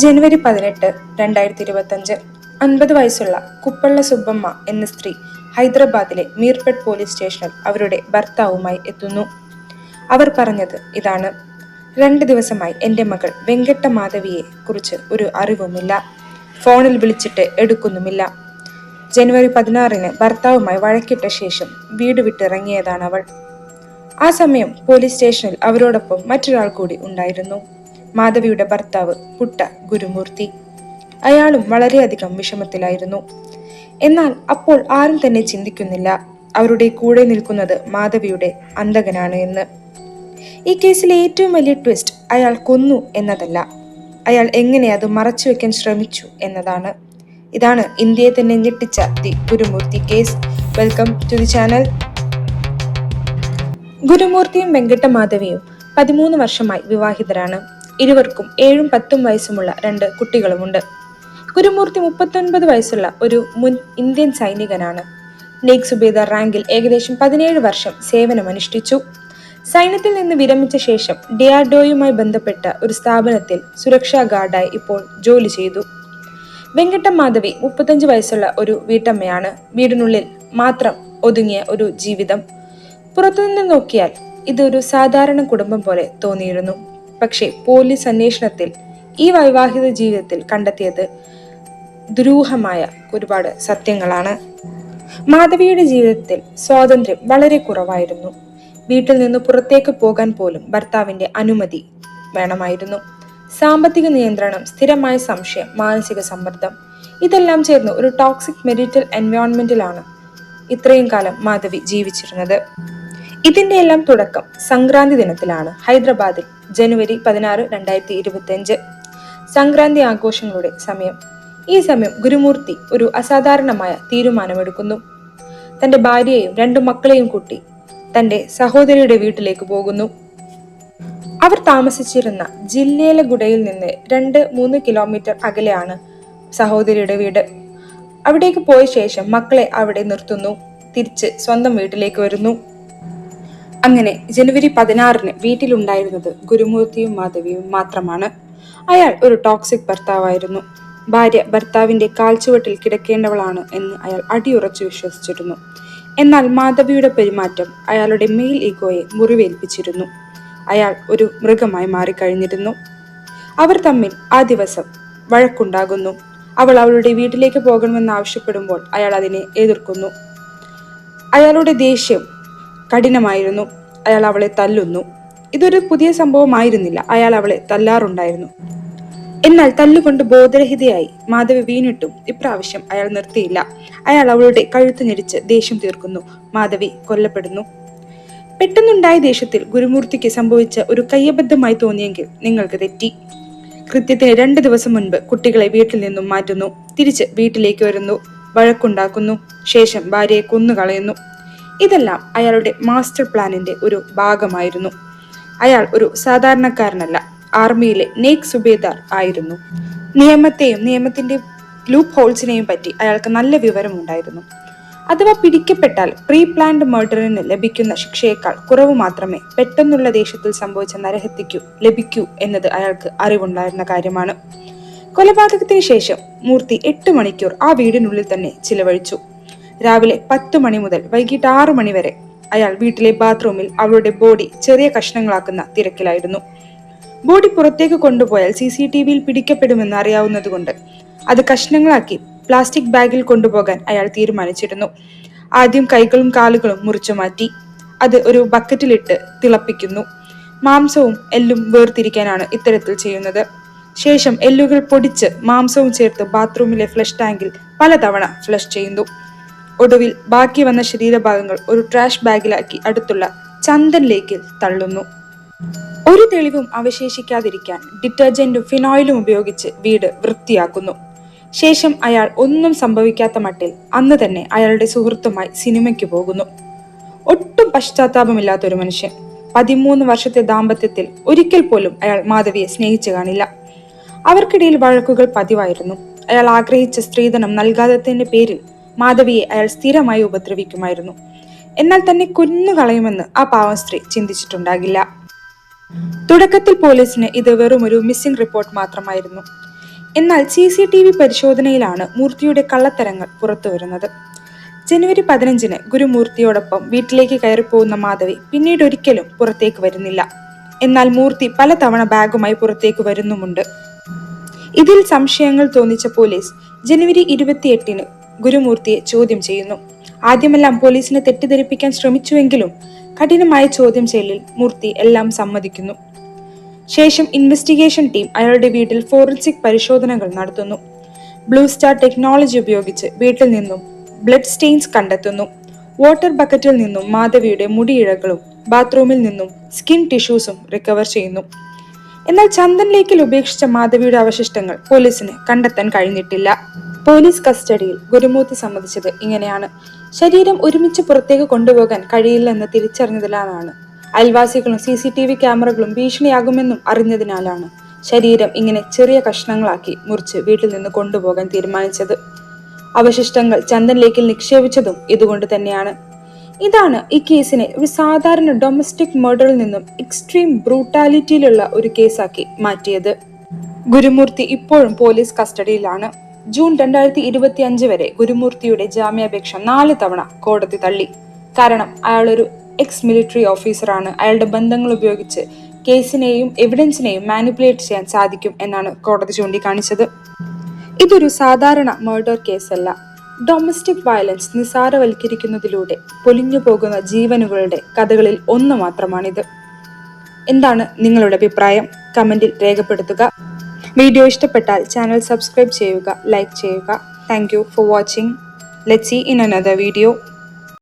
ജനുവരി 18, 2025 50 വയസ്സുള്ള കുപ്പള്ള സുബ്ബമ്മ എന്ന സ്ത്രീ ഹൈദരാബാദിലെ മീർപെട്ട് പോലീസ് സ്റ്റേഷനിൽ അവരുടെ ഭർത്താവുമായി എത്തുന്നു. അവർ പറഞ്ഞത് ഇതാണ്: 2 ദിവസമായി എൻ്റെ മകൾ വെങ്കട്ട മാധവിയെ കുറിച്ച് ഒരു അറിവുമില്ല. ഫോണിൽ വിളിച്ചിട്ട് എടുക്കുന്നുമില്ല. ജനുവരി 16 ഭർത്താവുമായി വഴക്കിട്ട ശേഷം വീട് വിട്ടിറങ്ങിയതാണ് അവൾ. ആ സമയം പോലീസ് സ്റ്റേഷനിൽ അവരോടൊപ്പം മറ്റൊരാൾ കൂടി ഉണ്ടായിരുന്നു. മാധവിയുടെ ഭർത്താവ് പുട്ട ഗുരുമൂർത്തി. അയാളും വളരെയധികം വിഷമത്തിലായിരുന്നു. എന്നാൽ അപ്പോൾ ആരും തന്നെ ചിന്തിക്കുന്നില്ല അവരുടെ കൂടെ നിൽക്കുന്നത് മാധവിയുടെ അന്തകനാണ് എന്ന്. ഈ കേസിലെ ഏറ്റവും വലിയ ട്വിസ്റ്റ് അയാൾ കൊന്നു എന്നതല്ല, അയാൾ എങ്ങനെ അത് മറച്ചുവെക്കാൻ ശ്രമിച്ചു എന്നതാണ്. ഇതാണ് ഇന്ത്യയെ തന്നെ ഞെട്ടിച്ച the Gurumurthy case. Welcome to the channel. ഗുരുമൂർത്തിയും വെങ്കട്ട മാധവിയും 13 വർഷമായി വിവാഹിതരാണ്. ഇരുവർക്കും 7ഉം 10ഉം വയസ്സുമുള്ള 2 കുട്ടികളുമുണ്ട്. ഗുരുമൂർത്തി 39 വയസ്സുള്ള ഒരു മുൻ ഇന്ത്യൻ സൈനികനാണ്. നേക് സുബേദാർ റാങ്കിൽ ഏകദേശം 17 വർഷം സേവനമനുഷ്ഠിച്ചു. സൈന്യത്തിൽ നിന്ന് വിരമിച്ച ശേഷം ഡിആർഡിഒയുമായി ബന്ധപ്പെട്ട ഒരു സ്ഥാപനത്തിൽ സുരക്ഷാ ഗാർഡായി ഇപ്പോൾ ജോലി ചെയ്തു. വെങ്കട്ട മാധവി 35 വയസ്സുള്ള ഒരു വീട്ടമ്മയാണ്. വീടിനുള്ളിൽ മാത്രം ഒതുങ്ങിയ ഒരു ജീവിതം. പുറത്തുനിന്ന് നോക്കിയാൽ ഇതൊരു സാധാരണ കുടുംബം പോലെ തോന്നിയിരുന്നു. പക്ഷേ പോലീസ് അന്വേഷണത്തിൽ ഈ വൈവാഹിക ജീവിതത്തിൽ കണ്ടെത്തിയത് ദുരൂഹമായ ഒരുപാട് സത്യങ്ങളാണ്. മാധവിയുടെ ജീവിതത്തിൽ സ്വാതന്ത്ര്യം വളരെ കുറവായിരുന്നു. വീട്ടിൽ നിന്ന് പുറത്തേക്ക് പോകാൻ പോലും ഭർത്താവിന്റെ അനുമതി വേണമായിരുന്നു. സാമ്പത്തിക നിയന്ത്രണം, സ്ഥിരമായ സംശയം, മാനസിക സമ്മർദ്ദം, ഇതെല്ലാം ചേർന്ന് ഒരു ടോക്സിക് മെരിറ്റൽ എൻവയോൺമെന്റിലാണ് ഇത്രയും കാലം മാധവി ജീവിച്ചിരുന്നത്. ഇതിന്റെ എല്ലാം തുടക്കം സംക്രാന്തി ദിനത്തിലാണ്. ഹൈദരാബാദിൽ ജനുവരി 16, 2025 സംക്രാന്തി ആഘോഷങ്ങളുടെ സമയം. ഈ സമയം ഗുരുമൂർത്തി ഒരു അസാധാരണമായ തീരുമാനമെടുക്കുന്നു. തന്റെ ഭാര്യയെയും 2 മക്കളെയും കൂട്ടി തന്റെ സഹോദരിയുടെ വീട്ടിലേക്ക് പോകുന്നു. അവർ താമസിച്ചിരുന്ന ജില്ലേലഗുഡയിൽ നിന്ന് 2-3 കിലോമീറ്റർ അകലെയാണ് സഹോദരിയുടെ വീട്. അവിടേക്ക് പോയ ശേഷം മക്കളെ അവിടെ നിർത്തുന്നു. തിരിച്ച് സ്വന്തം വീട്ടിലേക്ക് വരുന്നു. അങ്ങനെ ജനുവരി 16 വീട്ടിലുണ്ടായിരുന്നത് ഗുരുമൂർത്തിയും മാധവിയും മാത്രമാണ്. അയാൾ ഒരു ടോക്സിക് ഭർത്താവായിരുന്നു. ഭാര്യ ഭർത്താവിന്റെ കാൽച്ചുവട്ടിൽ കിടക്കേണ്ടവളാണ് എന്ന് അയാൾ അടിയുറച്ചു വിശ്വസിച്ചിരുന്നു. എന്നാൽ മാധവിയുടെ പെരുമാറ്റം അയാളുടെ മെയിൽ ഈഗോയെ മുറിവേൽപ്പിച്ചിരുന്നു. അയാൾ ഒരു മൃഗമായി മാറിക്കഴിഞ്ഞിരുന്നു. അവർ തമ്മിൽ ആ ദിവസം വഴക്കുണ്ടാകുന്നു. അവൾ അവളുടെ വീട്ടിലേക്ക് പോകണമെന്ന് ആവശ്യപ്പെടുമ്പോൾ അയാൾ അതിനെ എതിർക്കുന്നു. അയാളുടെ ദേഷ്യം കഠിനമായിരുന്നു. അയാൾ അവളെ തല്ലുന്നു. ഇതൊരു പുതിയ സംഭവമായിരുന്നില്ല. അയാൾ അവളെ തല്ലാറുണ്ടായിരുന്നു. എന്നാൽ തല്ലുകൊണ്ട് ബോധരഹിതയായി മാധവി വീണിട്ടും ഇപ്രാവശ്യം അയാൾ നിർത്തിയില്ല. അയാൾ അവളുടെ കഴുത്ത് ഞെരിച്ച് ദേഷ്യം തീർക്കുന്നു. മാധവി കൊല്ലപ്പെടുന്നു. പെട്ടെന്നുണ്ടായ ദേഷ്യത്തിൽ ഗുരുമൂർത്തിക്ക് സംഭവിച്ച ഒരു കയ്യബദ്ധമായി തോന്നിയെങ്കിൽ നിങ്ങൾക്ക് തെറ്റി. കൃത്യത്തിന് 2 ദിവസം മുൻപ് കുട്ടികളെ വീട്ടിൽ നിന്നും മാറ്റുന്നു. തിരിച്ച് വീട്ടിലേക്ക് വരുന്നു. വഴക്കുണ്ടാക്കുന്നു. ശേഷം ഭാര്യയെ കൊന്നുകളയുന്നു. ഇതെല്ലാം അയാളുടെ മാസ്റ്റർ പ്ലാനിന്റെ ഒരു ഭാഗമായിരുന്നു. അയാൾ ഒരു സാധാരണക്കാരനല്ല. ആർമിയിലെ നേക് സുബേദാർ ആയിരുന്നു. നിയമത്തെയും നിയമത്തിന്റെ ലൂപ്പ് ഹോൾസിനെയും പറ്റി അയാൾക്ക് നല്ല വിവരമുണ്ടായിരുന്നു. അഥവാ പിടിക്കപ്പെട്ടാൽ പ്രീ പ്ലാൻഡ് മർഡറിന് ലഭിക്കുന്ന ശിക്ഷയേക്കാൾ കുറവ് മാത്രമേ പെട്ടെന്നുള്ള ദേഷ്യത്തിൽ സംഭവിച്ച നരഹത്യയ്ക്കു ലഭിക്കൂ എന്നത് അയാൾക്ക് അറിവുണ്ടായിരുന്ന കാര്യമാണ്. കൊലപാതകത്തിന് ശേഷം മൂർത്തി 8 മണിക്കൂർ ആ വീടിനുള്ളിൽ തന്നെ ചിലവഴിച്ചു. രാവിലെ 10 മണി മുതൽ വൈകിട്ട് 6 മണി വരെ അയാൾ വീട്ടിലെ ബാത്റൂമിൽ അവളുടെ ബോഡി ചെറിയ കഷ്ണങ്ങളാക്കുന്ന തിരക്കിലായിരുന്നു. ബോഡി പുറത്തേക്ക് കൊണ്ടുപോയാൽ CCTVയിൽ പിടിക്കപ്പെടുമെന്ന് അറിയാവുന്നതുകൊണ്ട് അത് കഷ്ണങ്ങളാക്കി പ്ലാസ്റ്റിക് ബാഗിൽ കൊണ്ടുപോകാൻ അയാൾ തീരുമാനിച്ചിരുന്നു. ആദ്യം കൈകളും കാലുകളും മുറിച്ചു മാറ്റി. അത് ഒരു ബക്കറ്റിലിട്ട് തിളപ്പിക്കുന്നു. മാംസവും എല്ലും വേർതിരിക്കാനാണ് ഇത്തരത്തിൽ ചെയ്യുന്നത്. ശേഷം എല്ലുകൾ പൊടിച്ച് മാംസവും ചേർത്ത് ബാത്റൂമിലെ ഫ്ലഷ് ടാങ്കിൽ പലതവണ ഫ്ലഷ് ചെയ്യുന്നു. ഒടുവിൽ ബാക്കി വന്ന ശരീരഭാഗങ്ങൾ ഒരു ട്രാഷ് ബാഗിലാക്കി അടുത്തുള്ള ചന്ദൻ ലേക്കിൽ തള്ളുന്നു. ഒരു തെളിവും അവശേഷിക്കാതിരിക്കാൻ ഡിറ്റർജന്റും ഫിനോയിലും ഉപയോഗിച്ച് വീട് വൃത്തിയാക്കുന്നു. ശേഷം അയാൾ ഒന്നും സംഭവിക്കാത്ത മട്ടിൽ അന്ന് തന്നെ അയാളുടെ സുഹൃത്തുമായി സിനിമയ്ക്ക് പോകുന്നു. ഒട്ടും പശ്ചാത്താപമില്ലാത്തൊരു മനുഷ്യൻ. 13 വർഷത്തെ ദാമ്പത്യത്തിൽ ഒരിക്കൽ പോലും അയാൾ മാധവിയെ സ്നേഹിച്ചു കാണില്ല. അവർക്കിടയിൽ വഴക്കുകൾ പതിവായിരുന്നു. അയാൾ ആഗ്രഹിച്ച സ്ത്രീധനം നൽകാത്തതിന്റെ പേരിൽ മാധവിയെ അയാൾ സ്ഥിരമായി ഉപദ്രവിക്കുമായിരുന്നു. എന്നാൽ തന്നെ കൊന്നുകളയുമെന്ന് ആ പാവം സ്ത്രീ ചിന്തിച്ചിട്ടുണ്ടാകില്ല. തുടക്കത്തിൽ പോലീസിന് ഇത് വെറും ഒരു മിസ്സിംഗ് റിപ്പോർട്ട് മാത്രമായിരുന്നു. എന്നാൽ CCTV പരിശോധനയിലാണ് മൂർത്തിയുടെ കള്ളത്തരങ്ങൾ പുറത്തുവരുന്നത്. ജനുവരി 15-ന് ഗുരുമൂർത്തിയോടൊപ്പം വീട്ടിലേക്ക് കയറിപ്പോകുന്ന മാധവി പിന്നീട് ഒരിക്കലും പുറത്തേക്ക് വരുന്നില്ല. എന്നാൽ മൂർത്തി പലതവണ ബാഗുമായി പുറത്തേക്ക് വരുന്നുമുണ്ട്. ഇതിൽ സംശയങ്ങൾ തോന്നിച്ച പോലീസ് ജനുവരി 28-ന് ഗുരുമൂർത്തിയെ ചോദ്യം ചെയ്യുന്നു. ആദ്യമെല്ലാം പോലീസിനെ തെറ്റിദ്ധരിപ്പിക്കാൻ ശ്രമിച്ചുവെങ്കിലും കഠിനമായ ചോദ്യം ചെയ്യലിൽ മൂർത്തി എല്ലാം സമ്മതിക്കുന്നു. ശേഷം ഇൻവെസ്റ്റിഗേഷൻ ടീം അയാളുടെ വീട്ടിൽ ഫോറൻസിക് പരിശോധനകൾ നടത്തുന്നു. ബ്ലൂ സ്റ്റാർ ടെക്നോളജി ഉപയോഗിച്ച് വീട്ടിൽ നിന്നും ബ്ലഡ് സ്റ്റെയിൻസ് കണ്ടെത്തുന്നു. വാട്ടർ ബക്കറ്റിൽ നിന്നും മാധവിയുടെ മുടിയിഴകളും ബാത്റൂമിൽ നിന്നും സ്കിൻ ടിഷ്യൂസും റിക്കവർ ചെയ്യുന്നു. എന്നാൽ ചന്ദൻ ലേക്കിൽ ഉപേക്ഷിച്ച മാധവിയുടെ അവശിഷ്ടങ്ങൾ പോലീസിന് കണ്ടെത്താൻ കഴിഞ്ഞിട്ടില്ല. പോലീസ് കസ്റ്റഡിയിൽ ഗുരുമൂർത്തി സമ്മതിച്ചത് ഇങ്ങനെയാണ്: ശരീരം ഒരുമിച്ച് പുറത്തേക്ക് കൊണ്ടുപോകാൻ കഴിയില്ലെന്ന് തിരിച്ചറിഞ്ഞതിനാലാണ്, അയൽവാസികളും CCTV ക്യാമറകളും ഭീഷണിയാകുമെന്നും അറിഞ്ഞതിനാലാണ് ശരീരം ഇങ്ങനെ ചെറിയ കഷ്ണങ്ങളാക്കി മുറിച്ച് വീട്ടിൽ നിന്ന് കൊണ്ടുപോകാൻ തീരുമാനിച്ചത്. അവശിഷ്ടങ്ങൾ ചന്ദൻ ലേക്കിൽ നിക്ഷേപിച്ചതും ഇതുകൊണ്ട് തന്നെയാണ്. ഇതാണ് ഈ കേസിനെ ഒരു സാധാരണ ഡൊമസ്റ്റിക് മർഡറിൽ നിന്നും എക്സ്ട്രീം ബ്രൂട്ടാലിറ്റിയിലുള്ള ഒരു കേസാക്കി മാറ്റിയത്. ഗുരുമൂർത്തി ഇപ്പോഴും പോലീസ് കസ്റ്റഡിയിലാണ്. ജൂൺ 2025 വരെ ഗുരുമൂർത്തിയുടെ ജാമ്യാപേക്ഷ 4 തവണ കോടതി തള്ളി. കാരണം അയാളൊരു മിലിറ്ററി ഓഫീസറാണ്. അയാളുടെ ബന്ധങ്ങൾ ഉപയോഗിച്ച് കേസിനെയും എവിഡൻസിനെയും മാനിപ്പുലേറ്റ് ചെയ്യാൻ സാധിക്കും എന്നാണ് കോടതി ചൂണ്ടിക്കാണിച്ചത്. ഇതൊരു സാധാരണ മർഡർ കേസല്ല. ഡൊമസ്റ്റിക് വയലൻസ് നിസാരവൽക്കരിക്കുന്നതിലൂടെ പൊലിഞ്ഞു പോകുന്ന ജീവനുകളുടെ കഥകളിൽ ഒന്ന് മാത്രമാണിത്. എന്താണ് നിങ്ങളുടെ അഭിപ്രായം? കമന്റിൽ രേഖപ്പെടുത്തുക. വീഡിയോ ഇഷ്ടപ്പെട്ടാൽ ചാനൽ സബ്സ്ക്രൈബ് ചെയ്യുക, ലൈക്ക് ചെയ്യുക. Thank you for watching. Let's see in another video.